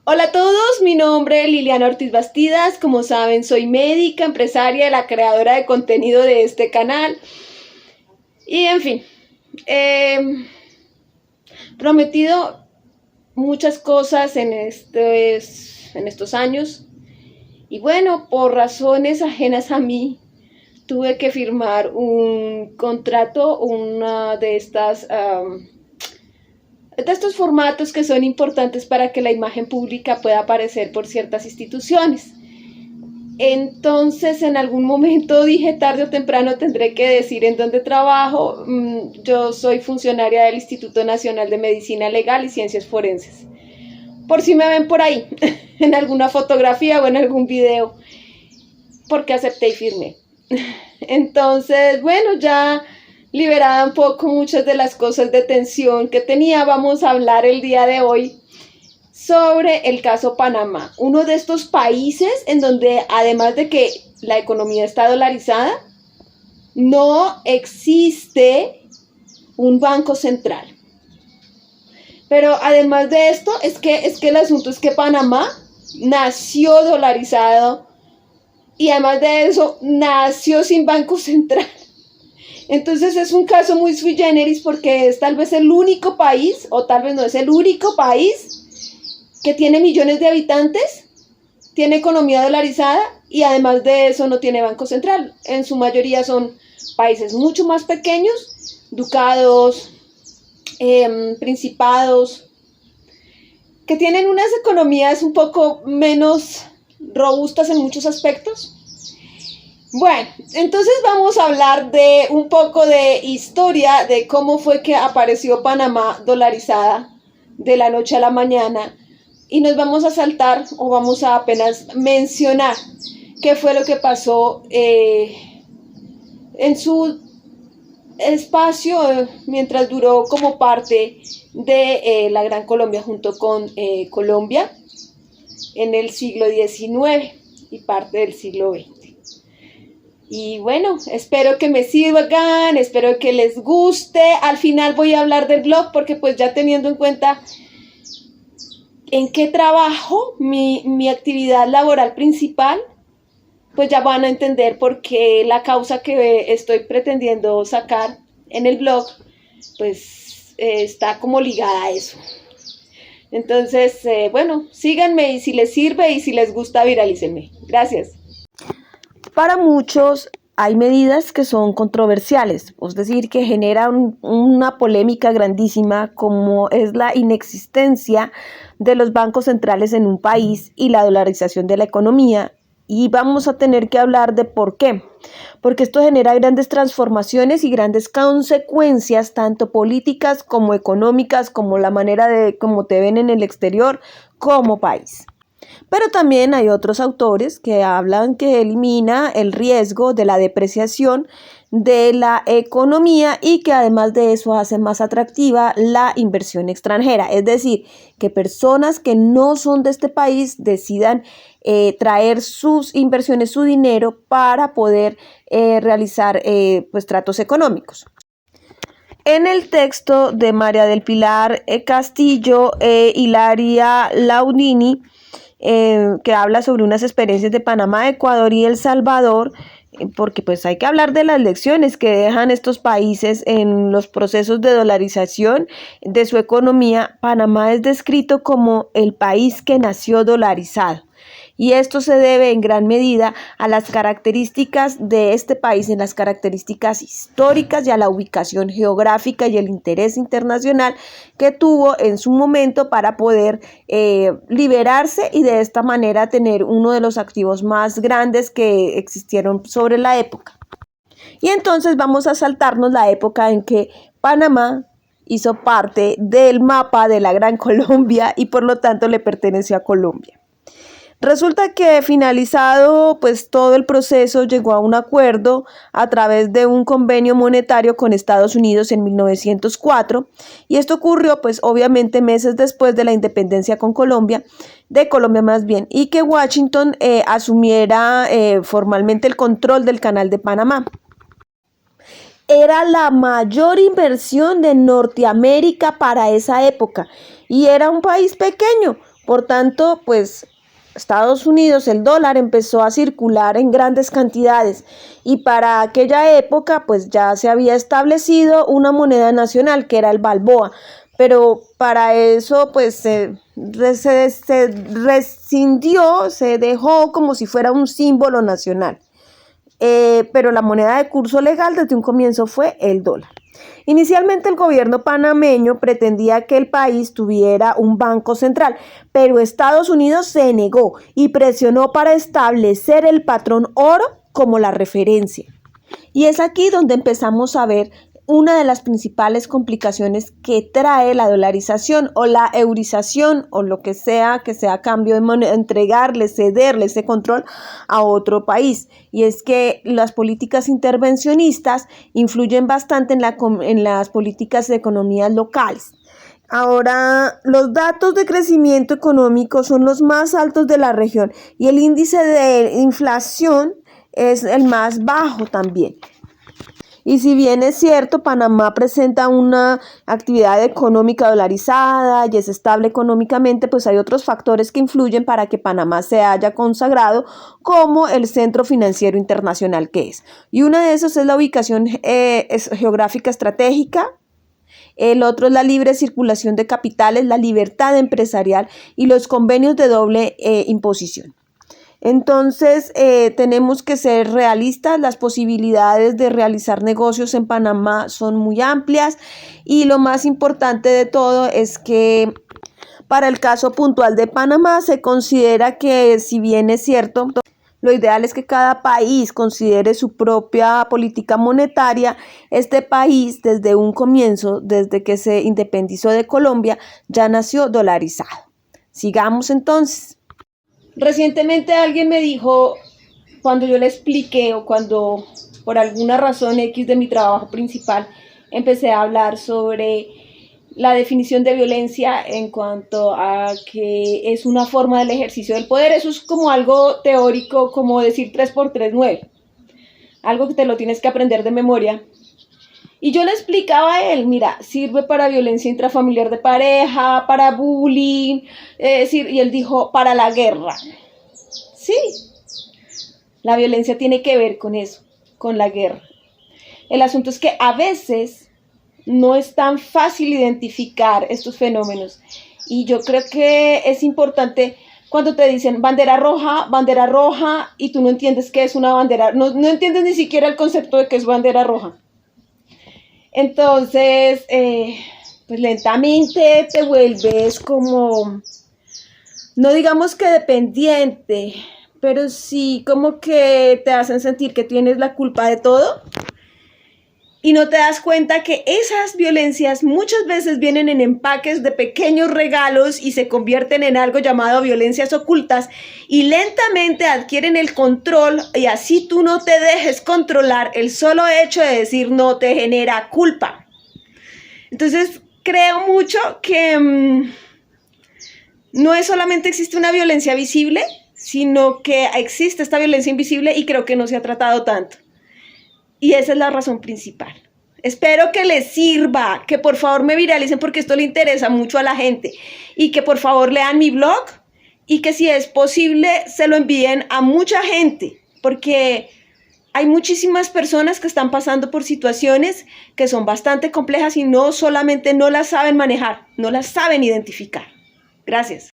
Hola a todos, mi nombre es Liliana Ortiz Bastidas. Como saben, soy médica, empresaria y la creadora de contenido de este canal. Y en fin, he prometido muchas cosas en estos años. Y bueno, por razones ajenas a mí, tuve que firmar un contrato, una de estos formatos que son importantes para que la imagen pública pueda aparecer por ciertas instituciones. Entonces, en algún momento dije, tarde o temprano tendré que decir en dónde trabajo. Yo soy funcionaria del Instituto Nacional de Medicina Legal y Ciencias Forenses. Por si me ven por ahí, en alguna fotografía o en algún video, porque acepté y firmé. Entonces, bueno, ya liberada un poco muchas de las cosas de tensión que tenía, vamos a hablar el día de hoy sobre el caso Panamá, uno de estos países en donde además de que la economía está dolarizada, no existe un banco central. Pero además de esto, es que el asunto es que Panamá nació dolarizado y además de eso, nació sin banco central. Entonces es un caso muy sui generis porque es tal vez el único país, o tal vez no es el único país, que tiene millones de habitantes, tiene economía dolarizada y además de eso no tiene banco central. En su mayoría son países mucho más pequeños, ducados, principados, que tienen unas economías un poco menos robustas en muchos aspectos. Bueno, entonces vamos a hablar de un poco de historia de cómo fue que apareció Panamá dolarizada de la noche a la mañana y nos vamos a saltar o vamos a apenas mencionar qué fue lo que pasó en su espacio mientras duró como parte de la Gran Colombia junto con Colombia en el siglo XIX y parte del siglo XX. Y bueno, espero que me sirvan, espero que les guste. Al final voy a hablar del blog porque pues ya teniendo en cuenta en qué trabajo, mi actividad laboral principal, pues ya van a entender por qué la causa que estoy pretendiendo sacar en el blog, pues está como ligada a eso. Entonces, bueno, síganme y si les sirve y si les gusta, viralícenme. Gracias. Para muchos hay medidas que son controversiales, es decir, que generan una polémica grandísima, como es la inexistencia de los bancos centrales en un país y la dolarización de la economía. Y vamos a tener que hablar de por qué. Porque esto genera grandes transformaciones y grandes consecuencias, tanto políticas como económicas, como la manera de cómo te ven en el exterior como país. Pero también hay otros autores que hablan que elimina el riesgo de la depreciación de la economía y que además de eso hace más atractiva la inversión extranjera. Es decir, que personas que no son de este país decidan traer sus inversiones, su dinero para poder realizar pues, tratos económicos. En el texto de María del Pilar Castillo Hilaria Laudini, que habla sobre unas experiencias de Panamá, Ecuador y El Salvador, porque pues hay que hablar de las lecciones que dejan estos países en los procesos de dolarización de su economía. Panamá es descrito como el país que nació dolarizado. Y esto se debe en gran medida a las características de este país, en las características históricas y a la ubicación geográfica y el interés internacional que tuvo en su momento para poder liberarse y de esta manera tener uno de los activos más grandes que existieron sobre la época. Y entonces vamos a saltarnos la época en que Panamá hizo parte del mapa de la Gran Colombia y por lo tanto le perteneció a Colombia. Resulta que finalizado pues todo el proceso llegó a un acuerdo a través de un convenio monetario con Estados Unidos en 1904 y esto ocurrió pues obviamente meses después de la independencia de Colombia más bien, y que Washington asumiera formalmente el control del Canal de Panamá. Era la mayor inversión de Norteamérica para esa época y era un país pequeño, Por tanto, pues Estados Unidos, el dólar empezó a circular en grandes cantidades y para aquella época pues ya se había establecido una moneda nacional que era el balboa, pero para eso pues se rescindió, se dejó como si fuera un símbolo nacional. Pero la moneda de curso legal desde un comienzo fue el dólar. Inicialmente el gobierno panameño pretendía que el país tuviera un banco central, pero Estados Unidos se negó y presionó para establecer el patrón oro como la referencia. Y es aquí donde empezamos a ver una de las principales complicaciones que trae la dolarización o la eurización o lo que sea a cambio de entregarle, cederle ese control a otro país. Y es que las políticas intervencionistas influyen bastante en las políticas de economías locales. Ahora, los datos de crecimiento económico son los más altos de la región y el índice de inflación es el más bajo también. Y si bien es cierto, Panamá presenta una actividad económica dolarizada y es estable económicamente, pues hay otros factores que influyen para que Panamá se haya consagrado como el centro financiero internacional que es. Y uno de esos es la ubicación geográfica estratégica. El otro es la libre circulación de capitales, la libertad empresarial y los convenios de doble imposición. Entonces, tenemos que ser realistas, las posibilidades de realizar negocios en Panamá son muy amplias y lo más importante de todo es que para el caso puntual de Panamá se considera que, si bien es cierto, lo ideal es que cada país considere su propia política monetaria. Este país, desde un comienzo, desde que se independizó de Colombia, ya nació dolarizado. Sigamos entonces. Recientemente alguien me dijo, cuando yo le expliqué o cuando por alguna razón X de mi trabajo principal empecé a hablar sobre la definición de violencia en cuanto a que es una forma del ejercicio del poder. Eso es como algo teórico, como decir 3x3 9, algo que te lo tienes que aprender de memoria. Y yo le explicaba a él, mira, sirve para violencia intrafamiliar de pareja, para bullying, y él dijo, para la guerra. Sí, la violencia tiene que ver con eso, con la guerra. El asunto es que a veces no es tan fácil identificar estos fenómenos. Y yo creo que es importante cuando te dicen bandera roja, y tú no entiendes qué es una bandera, no entiendes ni siquiera el concepto de qué es bandera roja. Entonces, pues lentamente te vuelves como, no digamos que dependiente, pero sí como que te hacen sentir que tienes la culpa de todo y no te das cuenta que esas violencias muchas veces vienen en empaques de pequeños regalos y se convierten en algo llamado violencias ocultas y lentamente adquieren el control y así tú no te dejes controlar, el solo hecho de decir no te genera culpa. Entonces creo mucho que no es solamente existe una violencia visible, sino que existe esta violencia invisible y creo que no se ha tratado tanto. Y esa es la razón principal. Espero que les sirva, que por favor me viralicen porque esto le interesa mucho a la gente y que por favor lean mi blog y que si es posible se lo envíen a mucha gente porque hay muchísimas personas que están pasando por situaciones que son bastante complejas y no solamente no las saben manejar, no las saben identificar. Gracias.